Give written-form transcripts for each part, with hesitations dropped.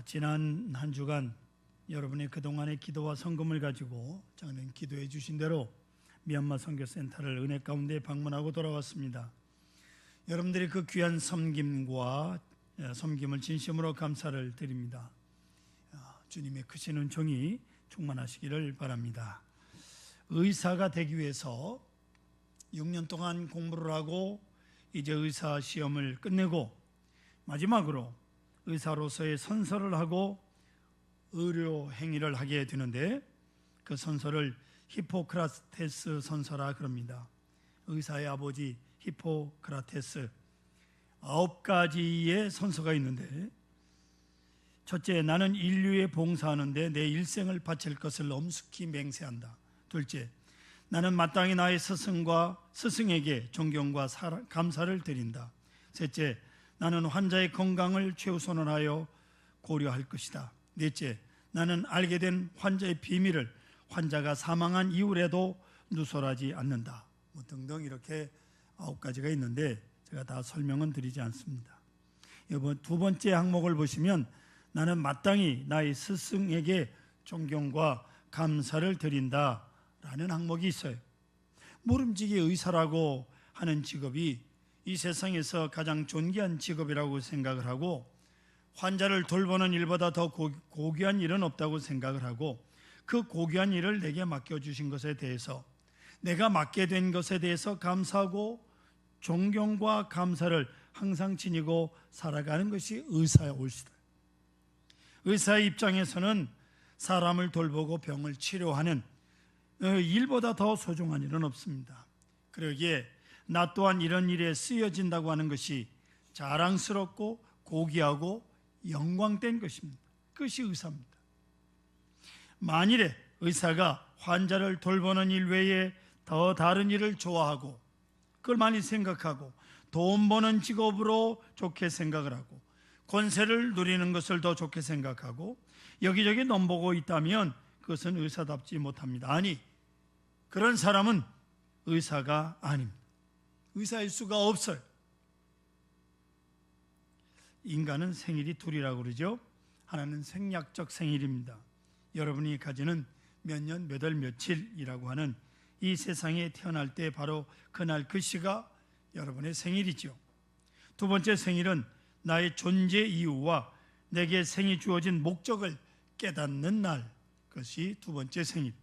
지난 한 주간 여러분의 그동안의 기도와 성금을 가지고 장로님 기도해 주신 대로 미얀마 선교센터를 은혜 가운데 방문하고 돌아왔습니다. 여러분들이 그 귀한 섬김을 진심으로 감사를 드립니다. 주님의 크신 은총이 충만하시기를 바랍니다. 의사가 되기 위해서 6년 동안 공부를 하고 이제 의사 시험을 끝내고 마지막으로 의사로서의 선서를 하고 의료 행위를 하게 되는데, 그 선서를 히포크라테스 선서라 그럽니다. 의사의 아버지 히포크라테스 9가지의 선서가 있는데, 첫째, 나는 인류에 봉사하는데 내 일생을 바칠 것을 엄숙히 맹세한다. 둘째, 나는 마땅히 나의 스승에게 존경과 감사를 드린다. 셋째, 나는 환자의 건강을 최우선을 하여 고려할 것이다. 넷째, 나는 알게 된 환자의 비밀을 환자가 사망한 이후에도 누설하지 않는다. 등등 이렇게 9가지가 있는데 제가 다 설명은 드리지 않습니다. 이번 두 번째 항목을 보시면 나는 마땅히 나의 스승에게 존경과 감사를 드린다라는 항목이 있어요. 모름지기 의사라고 하는 직업이 이 세상에서 가장 존귀한 직업이라고 생각을 하고, 환자를 돌보는 일보다 더 고귀한 일은 없다고 생각을 하고, 그 고귀한 일을 내게 맡겨주신 것에 대해서, 내가 맡게 된 것에 대해서 감사하고 존경과 감사를 항상 지니고 살아가는 것이 의사의 옳시다. 의사의 입장에서는 사람을 돌보고 병을 치료하는 일보다 더 소중한 일은 없습니다. 그러기에 나 또한 이런 일에 쓰여진다고 하는 것이 자랑스럽고 고귀하고 영광된 것입니다. 그것이 의사입니다. 만일에 의사가 환자를 돌보는 일 외에 더 다른 일을 좋아하고 그걸 많이 생각하고 돈 버는 직업으로 좋게 생각을 하고 권세를 누리는 것을 더 좋게 생각하고 여기저기 넘보고 있다면 그것은 의사답지 못합니다. 아니, 그런 사람은 의사가 아닙니다. 의사일 수가 없어요. 인간은 생일이 둘이라고 그러죠. 하나는 생략적 생일입니다. 여러분이 가지는 몇 년 몇 월 며칠이라고 하는 이 세상에 태어날 때 바로 그날 그 시가 여러분의 생일이죠. 두 번째 생일은 나의 존재 이유와 내게 생이 주어진 목적을 깨닫는 날, 그것이 두 번째 생일.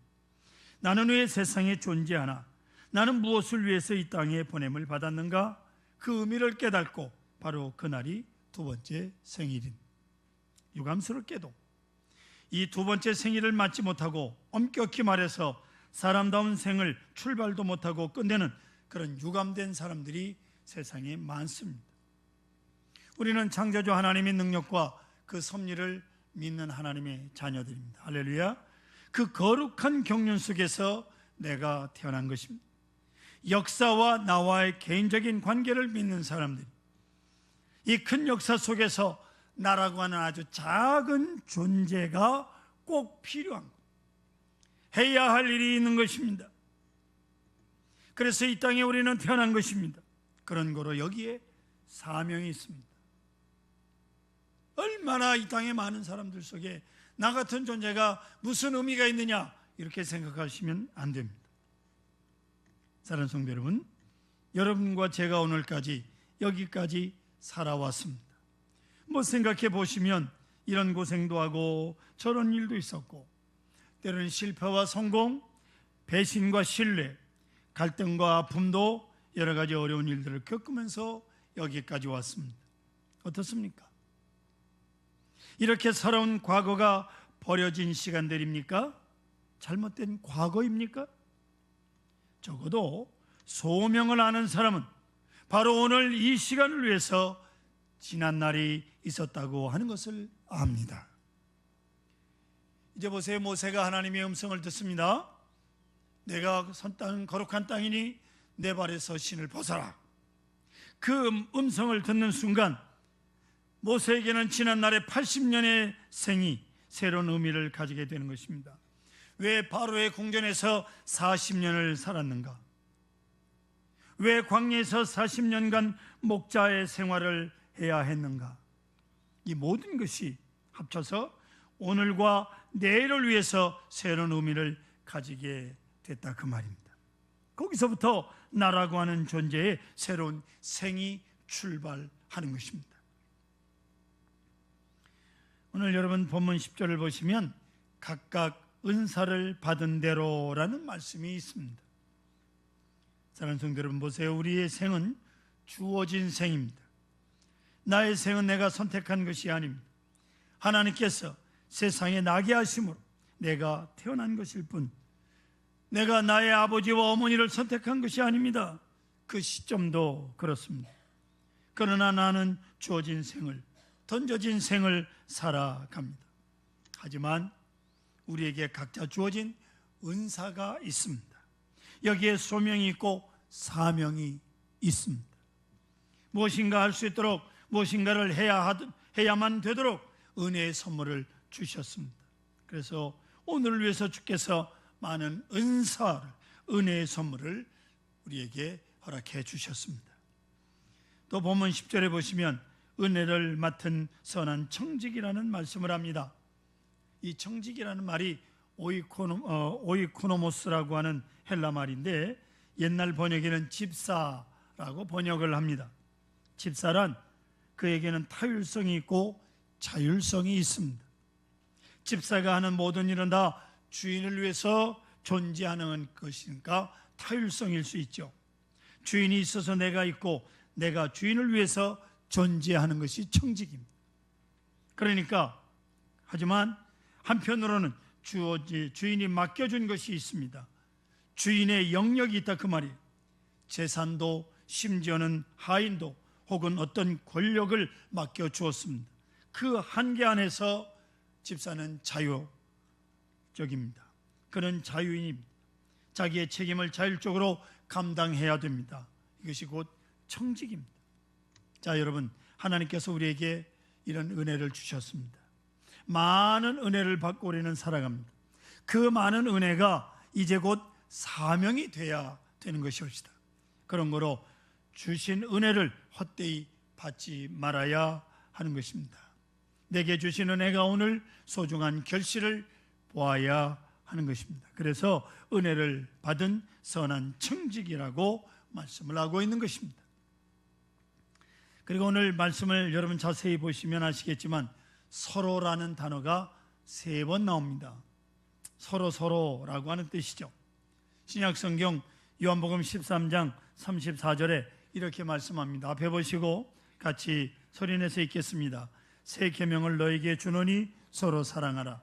나는 왜 세상에 존재하나? 나는 무엇을 위해서 이 땅에 보냄을 받았는가? 그 의미를 깨닫고 바로 그날이 두 번째 생일인. 유감스럽게도 이 두 번째 생일을 맞지 못하고 엄격히 말해서 사람다운 생을 출발도 못하고 끝내는 그런 유감된 사람들이 세상에 많습니다. 우리는 창조주 하나님의 능력과 그 섭리를 믿는 하나님의 자녀들입니다. 할렐루야. 그 거룩한 경륜 속에서 내가 태어난 것입니다. 역사와 나와의 개인적인 관계를 믿는 사람들이 이 큰 역사 속에서 나라고 하는 아주 작은 존재가 꼭 필요한 것, 해야 할 일이 있는 것입니다. 그래서 이 땅에 우리는 태어난 것입니다. 그런 거로 여기에 사명이 있습니다. 얼마나 이 땅에 많은 사람들 속에 나 같은 존재가 무슨 의미가 있느냐 이렇게 생각하시면 안 됩니다. 사랑하는 성도 여러분, 여러분과 제가 오늘까지 여기까지 살아왔습니다. 생각해 보시면 이런 고생도 하고 저런 일도 있었고, 때로는 실패와 성공, 배신과 신뢰, 갈등과 아픔도 여러 가지 어려운 일들을 겪으면서 여기까지 왔습니다. 어떻습니까? 이렇게 살아온 과거가 버려진 시간들입니까? 잘못된 과거입니까? 적어도 소명을 아는 사람은 바로 오늘 이 시간을 위해서 지난 날이 있었다고 하는 것을 압니다. 이제 보세요. 모세가 하나님의 음성을 듣습니다. 내가 선 땅은 거룩한 땅이니 내 발에서 신을 벗어라. 그 음성을 듣는 순간 모세에게는 지난 날의 80년의 생이 새로운 의미를 가지게 되는 것입니다. 왜 바로의 궁전에서 40년을 살았는가? 왜 광야에서 40년간 목자의 생활을 해야 했는가? 이 모든 것이 합쳐서 오늘과 내일을 위해서 새로운 의미를 가지게 됐다 그 말입니다. 거기서부터 나라고 하는 존재의 새로운 생이 출발하는 것입니다. 오늘 여러분 본문 10절을 보시면 각각 은사를 받은 대로라는 말씀이 있습니다. 사랑하는 성도 여러분, 보세요. 우리의 생은 주어진 생입니다. 나의 생은 내가 선택한 것이 아닙니다. 하나님께서 세상에 나게 하심으로 내가 태어난 것일 뿐, 내가 나의 아버지와 어머니를 선택한 것이 아닙니다. 그 시점도 그렇습니다. 그러나 나는 주어진 생을, 던져진 생을 살아갑니다. 하지만 우리에게 각자 주어진 은사가 있습니다. 여기에 소명이 있고 사명이 있습니다. 무엇인가 할 수 있도록, 무엇인가를 해야만 되도록 은혜의 선물을 주셨습니다. 그래서 오늘을 위해서 주께서 많은 은사를, 은혜의 선물을 우리에게 허락해 주셨습니다. 또 본문 10절에 보시면 은혜를 맡은 선한 청직이라는 말씀을 합니다. 이 청직이라는 말이 오이코노모스라고 하는 헬라 말인데, 옛날 번역에는 집사라고 번역을 합니다. 집사란 그에게는 타율성이 있고 자율성이 있습니다. 집사가 하는 모든 일은 다 주인을 위해서 존재하는 것이니까 타율성일 수 있죠. 주인이 있어서 내가 있고 내가 주인을 위해서 존재하는 것이 청직입니다. 그러니까, 하지만 한편으로는 주인이 맡겨준 것이 있습니다. 주인의 영역이 있다 그 말이에요. 재산도, 심지어는 하인도 혹은 어떤 권력을 맡겨주었습니다. 그 한계 안에서 집사는 자유적입니다. 그는 자유인입니다. 자기의 책임을 자율적으로 감당해야 됩니다. 이것이 곧 청직입니다. 자, 여러분, 하나님께서 우리에게 이런 은혜를 주셨습니다. 많은 은혜를 받고 우리는 살아갑니다. 그 많은 은혜가 이제 곧 사명이 돼야 되는 것이옵시다. 그런 거로 주신 은혜를 헛되이 받지 말아야 하는 것입니다. 내게 주신 은혜가 오늘 소중한 결실을 보아야 하는 것입니다. 그래서 은혜를 받은 선한 청직이라고 말씀을 하고 있는 것입니다. 그리고 오늘 말씀을 여러분 자세히 보시면 아시겠지만 서로라는 단어가 3번 나옵니다. 서로라고 하는 뜻이죠. 신약성경 요한복음 13장 34절에 이렇게 말씀합니다. 앞에 보시고 같이 소리내서 읽겠습니다. 새 계명을 너에게 주노니 서로 사랑하라.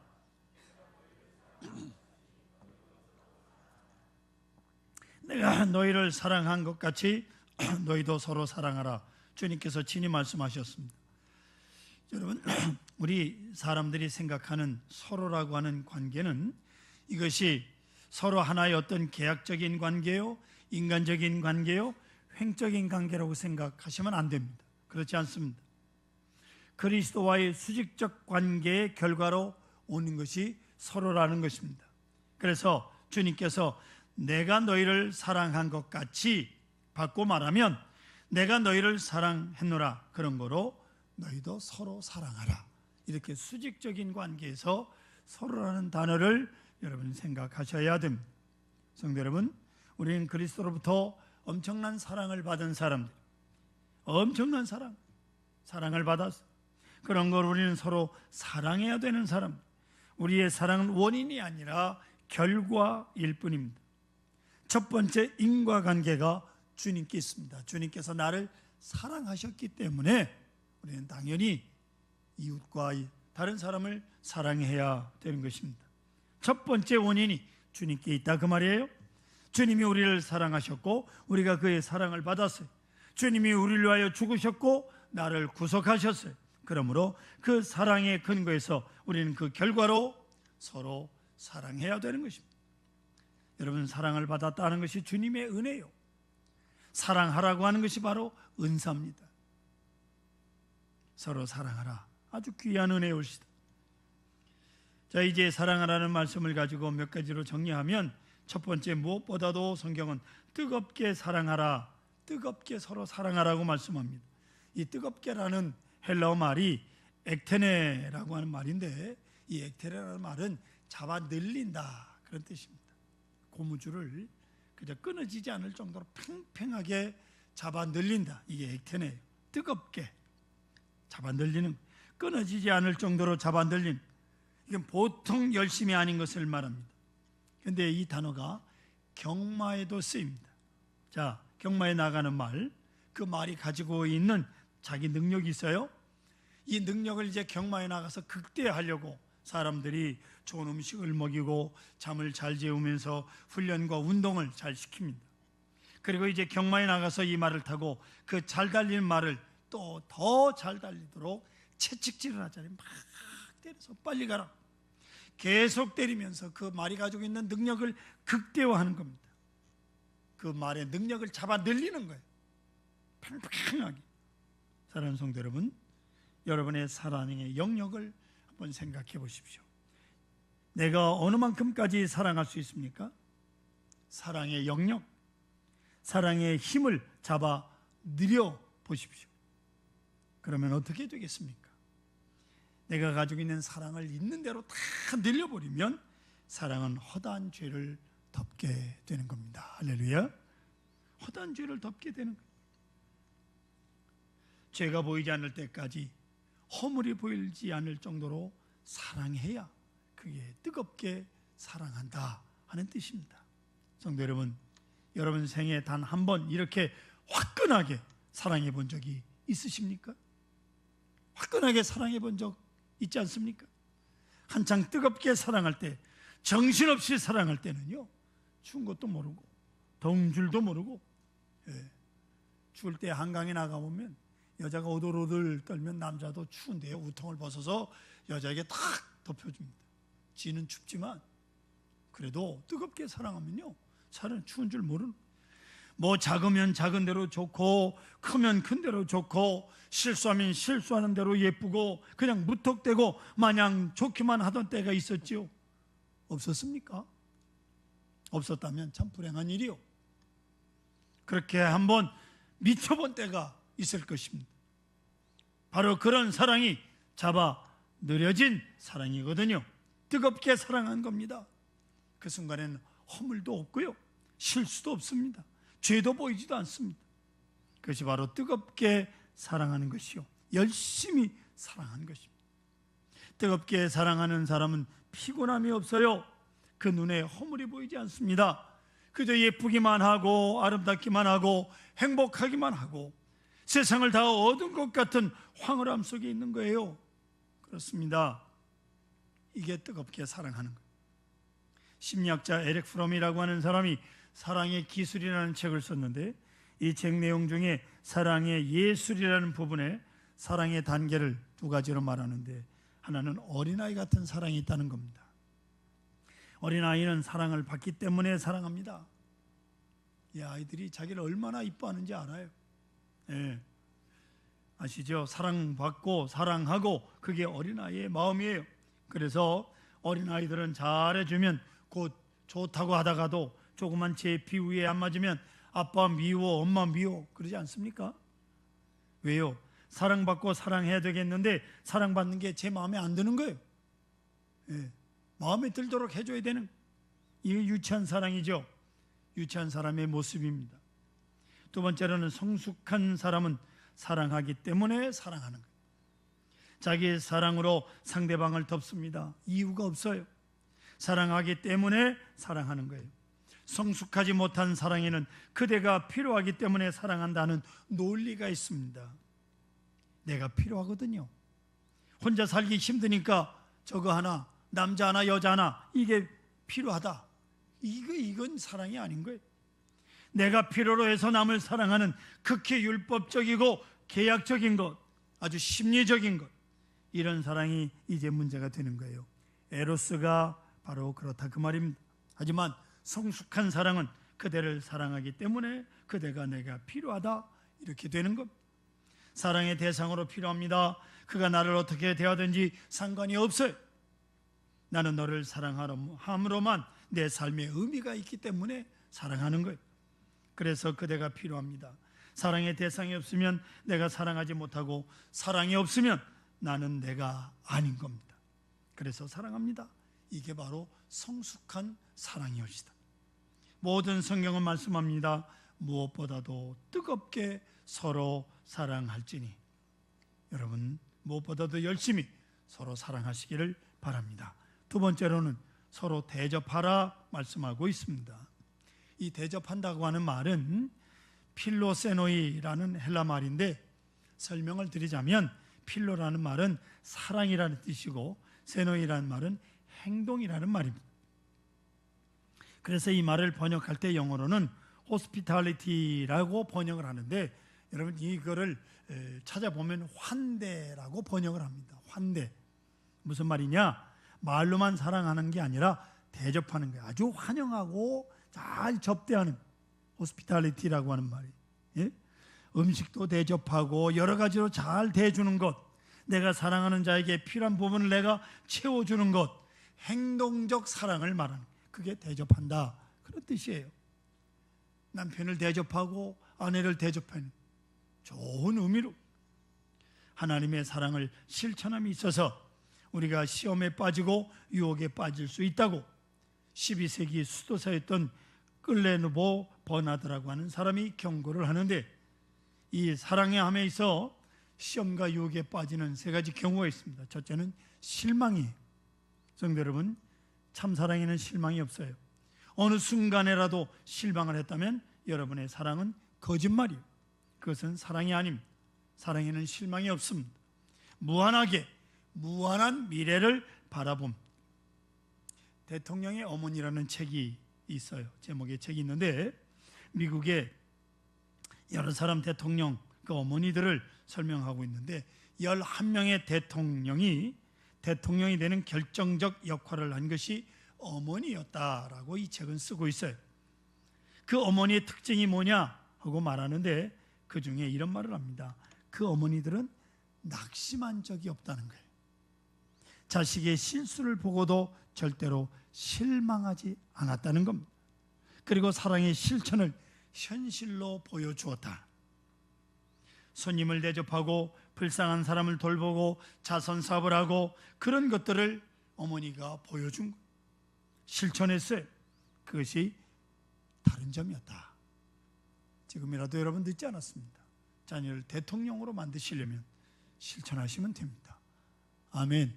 내가 너희를 사랑한 것 같이 너희도 서로 사랑하라. 주님께서 친히 말씀하셨습니다. 여러분, 우리 사람들이 생각하는 서로라고 하는 관계는 이것이 서로 하나의 어떤 계약적인 관계요, 인간적인 관계요, 횡적인 관계라고 생각하시면 안 됩니다. 그렇지 않습니다. 그리스도와의 수직적 관계의 결과로 오는 것이 서로라는 것입니다. 그래서 주님께서 내가 너희를 사랑한 것 같이 받고 말하면 내가 너희를 사랑했노라, 그런 거로 너희도 서로 사랑하라. 이렇게 수직적인 관계에서 서로라는 단어를 여러분 생각하셔야 됩니다. 성도 여러분, 우리는 그리스도로부터 엄청난 사랑을 받은 사람들, 엄청난 사랑을 받았어요. 그런 걸 우리는 서로 사랑해야 되는 사람. 우리의 사랑은 원인이 아니라 결과일 뿐입니다. 첫 번째 인과관계가 주님께 있습니다. 주님께서 나를 사랑하셨기 때문에 우리는 당연히 이웃과 다른 사람을 사랑해야 되는 것입니다. 첫 번째 원인이 주님께 있다 그 말이에요. 주님이 우리를 사랑하셨고 우리가 그의 사랑을 받았어요. 주님이 우리를 위하여 죽으셨고 나를 구속하셨어요. 그러므로 그 사랑의 근거에서 우리는 그 결과로 서로 사랑해야 되는 것입니다. 여러분, 사랑을 받았다는 것이 주님의 은혜요. 사랑하라고 하는 것이 바로 은사입니다. 서로 사랑하라. 아주 귀한 은혜올시다. 자, 이제 사랑하라는 말씀을 가지고 몇 가지로 정리하면, 첫 번째, 무엇보다도 성경은 뜨겁게 사랑하라, 뜨겁게 서로 사랑하라고 말씀합니다. 이 뜨겁게라는 헬라어 말이 액테네라고 하는 말인데, 이 액테네라는 말은 잡아 늘린다 그런 뜻입니다. 고무줄을 그저 끊어지지 않을 정도로 팽팽하게 잡아 늘린다. 이게 액테네예요. 뜨겁게 잡아 늘리는, 끊어지지 않을 정도로 잡아 늘린, 이건 보통 열심이 아닌 것을 말합니다. 그런데 이 단어가 경마에도 쓰입니다. 자, 경마에 나가는 말, 그 말이 가지고 있는 자기 능력이 있어요. 이 능력을 이제 경마에 나가서 극대화하려고 사람들이 좋은 음식을 먹이고 잠을 잘 재우면서 훈련과 운동을 잘 시킵니다. 그리고 이제 경마에 나가서 이 말을 타고 그 잘 달리는 말을 또 더 잘 달리도록 채찍질을 하잖아요. 막 때려서 빨리 가라. 계속 때리면서 그 말이 가지고 있는 능력을 극대화하는 겁니다. 그 말의 능력을 잡아 늘리는 거예요. 팽팽하게. 사랑하는 성도 여러분, 여러분의 사랑의 영역을 한번 생각해 보십시오. 내가 어느 만큼까지 사랑할 수 있습니까? 사랑의 영역, 사랑의 힘을 잡아 늘려 보십시오. 그러면 어떻게 되겠습니까? 내가 가지고 있는 사랑을 있는 대로 다 늘려버리면 사랑은 허다한 죄를 덮게 되는 겁니다. 할렐루야. 허다한 죄를 덮게 되는 거예요. 죄가 보이지 않을 때까지, 허물이 보이지 않을 정도로 사랑해야 그게 뜨겁게 사랑한다 하는 뜻입니다. 성도 여러분, 여러분 생에 단 한 번 이렇게 화끈하게 사랑해 본 적이 있으십니까? 화끈하게 사랑해 본 적 있지 않습니까? 한창 뜨겁게 사랑할 때, 정신없이 사랑할 때는요, 추운 것도 모르고 더운 줄도 모르고, 추울 때 한강에 나가보면 여자가 오돌오돌 떨면 남자도 추운데요, 우통을 벗어서 여자에게 탁 덮여줍니다. 지는 춥지만 그래도 뜨겁게 사랑하면요, 사람은 추운 줄 모르는, 뭐 작으면 작은 대로 좋고 크면 큰 대로 좋고 실수하면 실수하는 대로 예쁘고 그냥 무턱대고 마냥 좋기만 하던 때가 있었지요. 없었습니까? 없었다면 참 불행한 일이요. 그렇게 한번 미쳐본 때가 있을 것입니다. 바로 그런 사랑이 잡아 느려진 사랑이거든요. 뜨겁게 사랑한 겁니다. 그 순간에는 허물도 없고요, 실수도 없습니다. 죄도 보이지도 않습니다. 그것이 바로 뜨겁게 사랑하는 것이요, 열심히 사랑하는 것입니다. 뜨겁게 사랑하는 사람은 피곤함이 없어요. 그 눈에 허물이 보이지 않습니다. 그저 예쁘기만 하고 아름답기만 하고 행복하기만 하고 세상을 다 얻은 것 같은 황홀함 속에 있는 거예요. 그렇습니다. 이게 뜨겁게 사랑하는 거예요. 심리학자 에릭 프롬이라고 하는 사람이 사랑의 기술이라는 책을 썼는데, 이 책 내용 중에 사랑의 예술이라는 부분에 사랑의 단계를 두 가지로 말하는데, 하나는 어린아이 같은 사랑이 있다는 겁니다. 어린아이는 사랑을 받기 때문에 사랑합니다. 이 아이들이 자기를 얼마나 이뻐하는지 알아요. 아시죠? 사랑받고 사랑하고, 그게 어린아이의 마음이에요. 그래서 어린아이들은 잘해주면 곧 좋다고 하다가도 조그만 제 비위에 안 맞으면 아빠 미워, 엄마 미워 그러지 않습니까? 왜요? 사랑받고 사랑해야 되겠는데 사랑받는 게 제 마음에 안 드는 거예요. 마음에 들도록 해줘야 되는, 이게 유치한 사랑이죠. 유치한 사람의 모습입니다. 두 번째로는 성숙한 사람은 사랑하기 때문에 사랑하는 거예요. 자기의 사랑으로 상대방을 덮습니다. 이유가 없어요. 사랑하기 때문에 사랑하는 거예요. 성숙하지 못한 사랑에는 그대가 필요하기 때문에 사랑한다는 논리가 있습니다. 내가 필요하거든요. 혼자 살기 힘드니까 저거 하나, 남자 하나, 여자 하나, 이게 필요하다. 이건 사랑이 아닌 거예요. 내가 필요로 해서 남을 사랑하는 극히 율법적이고 계약적인 것, 아주 심리적인 것, 이런 사랑이 이제 문제가 되는 거예요. 에로스가 바로 그렇다 그 말입니다. 하지만 성숙한 사랑은 그대를 사랑하기 때문에 그대가 내가 필요하다, 이렇게 되는 겁니다. 사랑의 대상으로 필요합니다. 그가 나를 어떻게 대하든지 상관이 없어요. 나는 너를 사랑함으로만 내 삶에 의미가 있기 때문에 사랑하는 거예요. 그래서 그대가 필요합니다. 사랑의 대상이 없으면 내가 사랑하지 못하고, 사랑이 없으면 나는 내가 아닌 겁니다. 그래서 사랑합니다. 이게 바로 성숙한 사랑이옵시다. 모든 성경은 말씀합니다. 무엇보다도 뜨겁게 서로 사랑할지니. 여러분, 무엇보다도 열심히 서로 사랑하시기를 바랍니다. 두 번째로는 서로 대접하라 말씀하고 있습니다. 이 대접한다고 하는 말은 필로세노이라는 헬라 말인데, 설명을 드리자면 필로라는 말은 사랑이라는 뜻이고 세노이라는 말은 행동이라는 말입니다. 그래서 이 말을 번역할 때 영어로는 hospitality라고 번역을 하는데, 여러분 이거를 찾아보면 환대라고 번역을 합니다. 환대. 무슨 말이냐? 말로만 사랑하는 게 아니라 대접하는 거예요. 아주 환영하고 잘 접대하는, hospitality라고 하는 말이. 예? 음식도 대접하고 여러 가지로 잘 대주는 것, 내가 사랑하는 자에게 필요한 부분을 내가 채워주는 것, 행동적 사랑을 말하는, 그게 대접한다, 그런 뜻이에요. 남편을 대접하고 아내를 대접하는 좋은 의미로 하나님의 사랑을 실천함이 있어서 우리가 시험에 빠지고 유혹에 빠질 수 있다고 12세기 수도사였던 끌레누보 버나드라고 하는 사람이 경고를 하는데, 이 사랑의 함에 있어 시험과 유혹에 빠지는 세 가지 경우가 있습니다. 첫째는 실망이에요. 성도 여러분, 참사랑에는 실망이 없어요. 어느 순간에라도 실망을 했다면 여러분의 사랑은 거짓말이에요. 그것은 사랑이 아닙니다. 사랑에는 실망이 없습니다. 무한하게 무한한 미래를 바라봅니다. 대통령의 어머니라는 책이 있어요. 제목의 책이 있는데, 미국의 여러 사람 대통령 그 어머니들을 설명하고 있는데, 11명의 대통령이 되는 결정적 역할을 한 것이 어머니였다라고 이 책은 쓰고 있어요. 그 어머니의 특징이 뭐냐 하고 말하는데, 그 중에 이런 말을 합니다. 그 어머니들은 낙심한 적이 없다는 거예요. 자식의 실수를 보고도 절대로 실망하지 않았다는 겁니다. 그리고 사랑의 실천을 현실로 보여주었다. 손님을 대접하고 불쌍한 사람을 돌보고 자선사업을 하고 그런 것들을 어머니가 보여준 거예요. 실천했어요. 그것이 다른 점이었다. 지금이라도 여러분 늦지 않았습니다. 자녀를 대통령으로 만드시려면 실천하시면 됩니다. 아멘.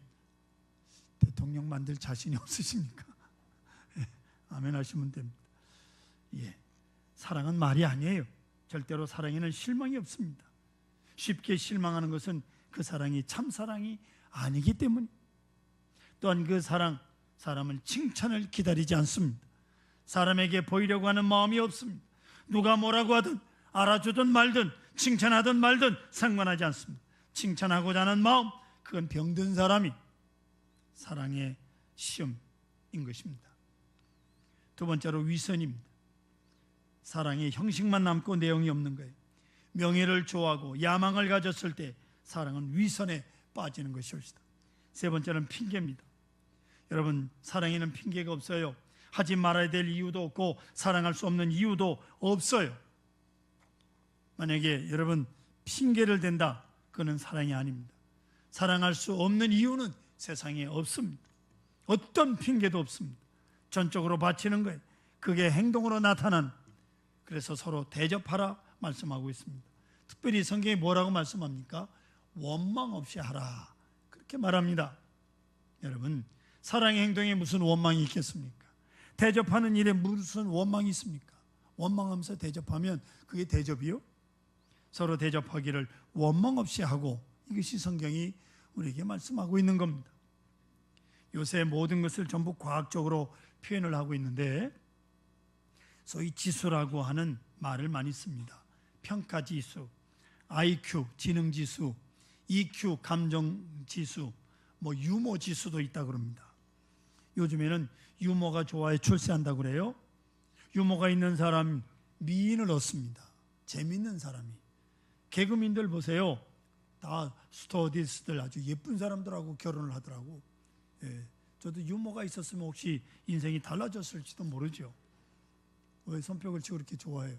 대통령 만들 자신이 없으십니까? 아멘 하시면 됩니다. 예. 사랑은 말이 아니에요. 절대로 사랑에는 실망이 없습니다. 쉽게 실망하는 것은 그 사랑이 참사랑이 아니기 때문에, 또한 그 사람은 칭찬을 기다리지 않습니다. 사람에게 보이려고 하는 마음이 없습니다. 누가 뭐라고 하든 알아주든 말든 칭찬하든 말든 상관하지 않습니다. 칭찬하고자 하는 마음, 그건 병든 사람이 사랑의 시험인 것입니다. 두 번째로 위선입니다. 사랑의 형식만 남고 내용이 없는 거예요. 명예를 좋아하고 야망을 가졌을 때 사랑은 위선에 빠지는 것이옵시다. 세 번째는 핑계입니다. 여러분, 사랑에는 핑계가 없어요. 하지 말아야 될 이유도 없고 사랑할 수 없는 이유도 없어요. 만약에 여러분 핑계를 댄다, 그는 사랑이 아닙니다. 사랑할 수 없는 이유는 세상에 없습니다. 어떤 핑계도 없습니다. 전적으로 바치는 거예요. 그게 행동으로 나타나는. 그래서 서로 대접하라 말씀하고 있습니다. 특별히 성경이 뭐라고 말씀합니까? 원망 없이 하라, 그렇게 말합니다. 여러분, 사랑의 행동에 무슨 원망이 있겠습니까? 대접하는 일에 무슨 원망이 있습니까? 원망하면서 대접하면 그게 대접이요? 서로 대접하기를 원망 없이 하고, 이것이 성경이 우리에게 말씀하고 있는 겁니다. 요새 모든 것을 전부 과학적으로 표현을 하고 있는데, 소위 지수라고 하는 말을 많이 씁니다. 평가지수, IQ, 지능지수, EQ, 감정지수, 유머지수도 있다고 그럽니다. 요즘에는 유머가 좋아야 출세한다고 그래요. 유머가 있는 사람 미인을 얻습니다. 재밌는 사람이. 개그맨들 보세요. 다 스튜어디스들, 아주 예쁜 사람들하고 결혼을 하더라고. 예, 저도 유머가 있었으면 혹시 인생이 달라졌을지도 모르죠. 왜 손뼉을 치고 그렇게 좋아해요?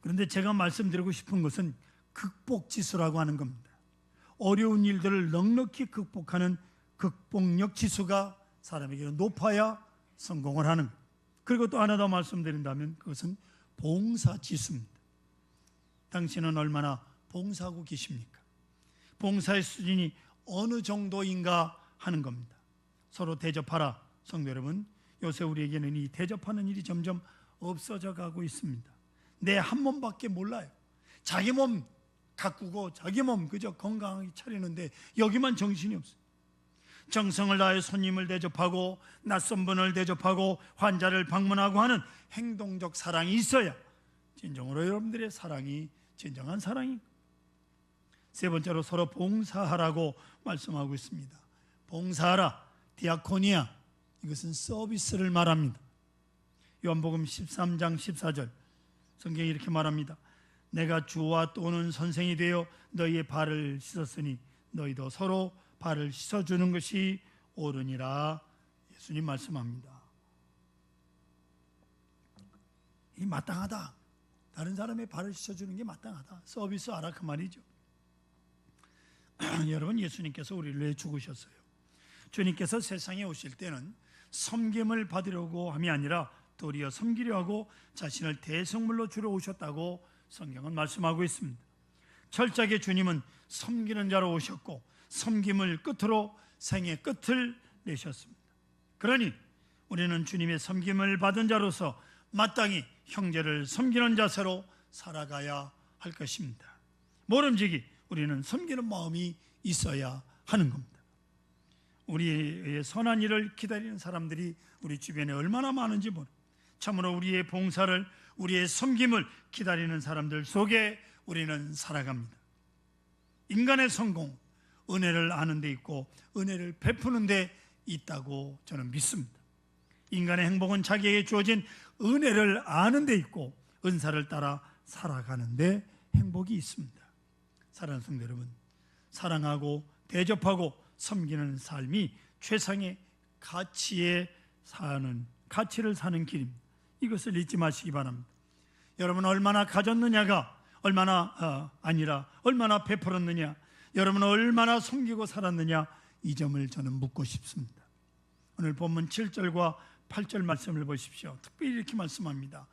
그런데 제가 말씀드리고 싶은 것은 극복지수라고 하는 겁니다. 어려운 일들을 넉넉히 극복하는 극복력 지수가 사람에게 높아야 성공을 하는 것. 그리고 또 하나 더 말씀드린다면 그것은 봉사 지수입니다. 당신은 얼마나 봉사하고 계십니까? 봉사의 수준이 어느 정도인가 하는 겁니다. 서로 대접하라. 성도 여러분, 요새 우리에게는 이 대접하는 일이 점점 없어져 가고 있습니다. 내 한 몸밖에 몰라요. 자기 몸 가꾸고 자기 몸 그저 건강하게 차리는데 여기만 정신이 없어요. 정성을 다해 손님을 대접하고 낯선 분을 대접하고 환자를 방문하고 하는 행동적 사랑이 있어야 진정으로 여러분들의 사랑이 진정한 사랑입니다. 세 번째로 서로 봉사하라고 말씀하고 있습니다. 봉사하라, 디아코니아, 이것은 서비스를 말합니다. 요한복음 13장 14절 성경이 이렇게 말합니다. 내가 주와 또는 선생이 되어 너희의 발을 씻었으니 너희도 서로 발을 씻어주는 것이 옳으니라. 예수님 말씀합니다. 이 마땅하다. 다른 사람의 발을 씻어주는 게 마땅하다. 서비스하라 그 말이죠. 여러분, 예수님께서 우리를 위해 죽으셨어요. 주님께서 세상에 오실 때는 섬김을 받으려고 함이 아니라 도리어 섬기려 하고 자신을 대성물로 주러 오셨다고 성경은 말씀하고 있습니다. 철저하게 주님은 섬기는 자로 오셨고 섬김을 끝으로 생의 끝을 내셨습니다. 그러니 우리는 주님의 섬김을 받은 자로서 마땅히 형제를 섬기는 자세로 살아가야 할 것입니다. 모름지기 우리는 섬기는 마음이 있어야 하는 겁니다. 우리의 선한 일을 기다리는 사람들이 우리 주변에 얼마나 많은지 모릅니다. 참으로 우리의 봉사를, 우리의 섬김을 기다리는 사람들 속에 우리는 살아갑니다. 인간의 성공, 은혜를 아는 데 있고 은혜를 베푸는 데 있다고 저는 믿습니다. 인간의 행복은 자기에게 주어진 은혜를 아는 데 있고 은사를 따라 살아가는 데 행복이 있습니다. 사랑하는 성도 여러분, 사랑하고 대접하고 섬기는 삶이 최상의 가치를 사는 길입니다. 이것을 잊지 마시기 바랍니다. 여러분 얼마나 가졌느냐가 얼마나 베풀었느냐, 여러분 얼마나 섬기고 살았느냐, 이 점을 저는 묻고 싶습니다. 오늘 본문 7절과 8절 말씀을 보십시오. 특별히 이렇게 말씀합니다.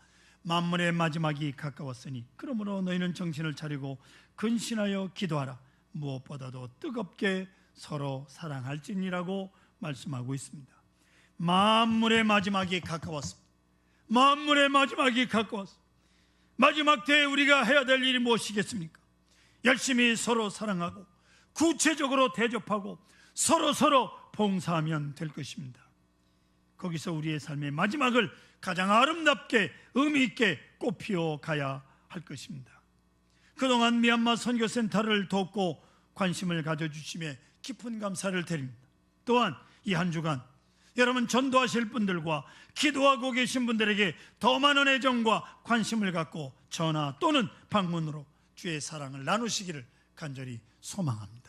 만물의 마지막이 가까웠으니 그러므로 너희는 정신을 차리고 근신하여 기도하라. 무엇보다도 뜨겁게 서로 사랑할지니라고 말씀하고 있습니다. 만물의 마지막이 가까웠습니다. 만물의 마지막이 가까웠습니다. 마지막 때에 우리가 해야 될 일이 무엇이겠습니까? 열심히 서로 사랑하고 구체적으로 대접하고 서로 봉사하면 될 것입니다. 거기서 우리의 삶의 마지막을 가장 아름답게 의미 있게 꽃피워 가야 할 것입니다. 그동안 미얀마 선교센터를 돕고 관심을 가져주심에 깊은 감사를 드립니다. 또한 이 한 주간 여러분 전도하실 분들과 기도하고 계신 분들에게 더 많은 애정과 관심을 갖고 전화 또는 방문으로 주의 사랑을 나누시기를 간절히 소망합니다.